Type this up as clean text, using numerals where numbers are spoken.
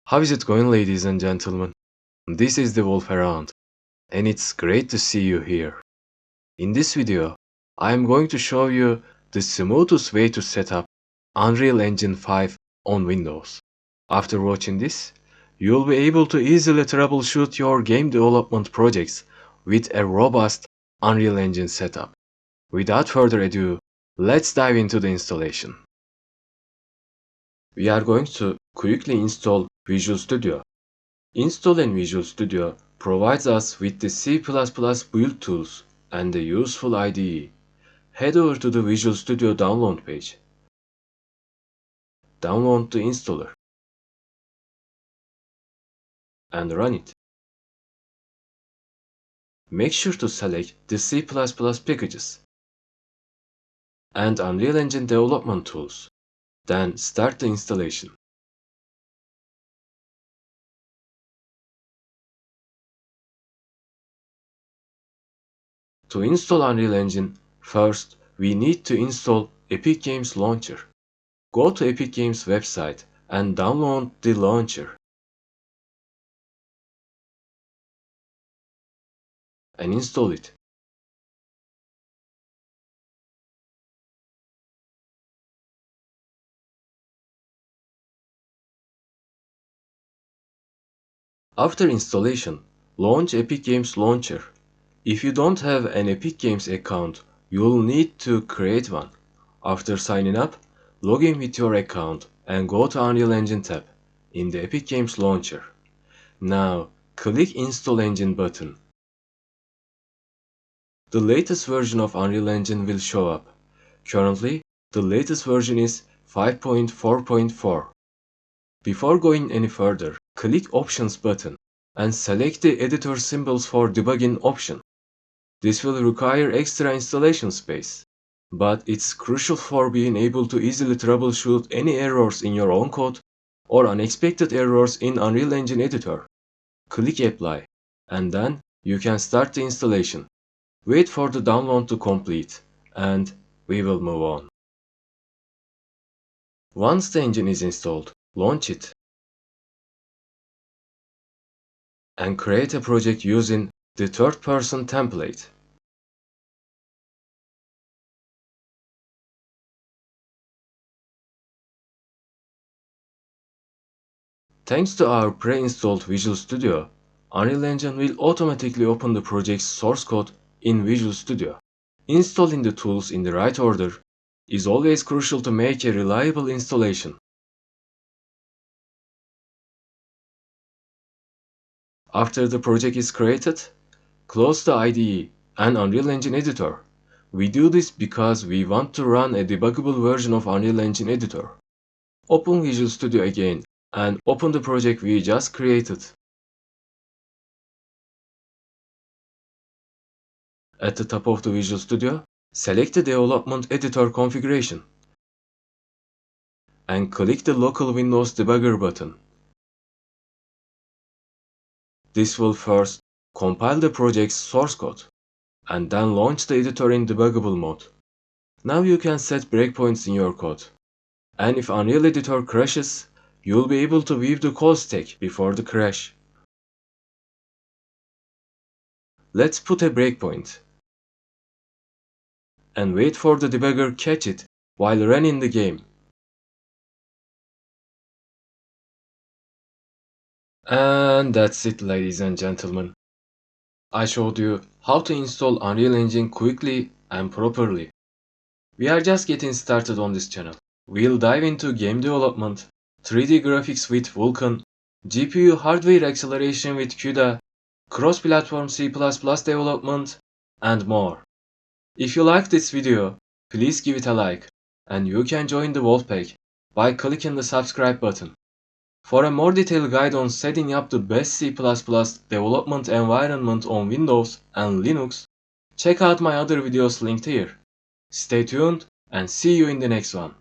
How is it going, ladies and gentlemen? This is the Wolf Around, and it's great to see you here. In this video, I am going to show you the smoothest way to set up Unreal Engine 5 on Windows. After watching this, you'll be able to easily troubleshoot your game development projects with a robust Unreal Engine setup. Without further ado, let's dive into the installation. We are going to quickly install Visual Studio. Installing Visual Studio provides us with the C++ build tools and a useful IDE. Head over to the Visual Studio download page. Download the installer and run it. Make sure to select the C++ packages and Unreal Engine development tools. Then start the installation. To install Unreal Engine, first we need to install Epic Games Launcher. Go to Epic Games website and download the launcher and install it. After installation, launch Epic Games Launcher. If you don't have an Epic Games account, you'll need to create one. After signing up, log in with your account and go to Unreal Engine tab in the Epic Games Launcher. Now, click Install Engine button. The latest version of Unreal Engine will show up. Currently, the latest version is 5.4.4. Before going any further, click Options button and select the Editor Symbols for Debugging option. This will require extra installation space, but it's crucial for being able to easily troubleshoot any errors in your own code or unexpected errors in Unreal Engine Editor. Click Apply, and then you can start the installation. Wait for the download to complete, and we will move on. Once the engine is installed, launch it and create a project using the third-person template. Thanks to our pre-installed Visual Studio, Unreal Engine will automatically open the project's source code in Visual Studio. Installing the tools in the right order is always crucial to make a reliable installation. After the project is created, close the IDE and Unreal Engine Editor. We do this because we want to run a debuggable version of Unreal Engine Editor. Open Visual Studio again and open the project we just created. At the top of the Visual Studio, select the Development Editor configuration and click the Local Windows Debugger button. This will first compile the project's source code and then launch the editor in debuggable mode. Now you can set breakpoints in your code, and if Unreal Editor crashes, you'll be able to view the code stack before the crash. Let's put a breakpoint and wait for the debugger catch it while running the game. And that's it, ladies and gentlemen. I showed you how to install Unreal Engine quickly and properly. We are just getting started on this channel. We'll dive into game development, 3D graphics with Vulkan, GPU hardware acceleration with CUDA, cross-platform C++ development, and more. If you like this video, please give it a like, and you can join the Wolfpack by clicking the subscribe button. For a more detailed guide on setting up the best C++ development environment on Windows and Linux, check out my other videos linked here. Stay tuned and see you in the next one.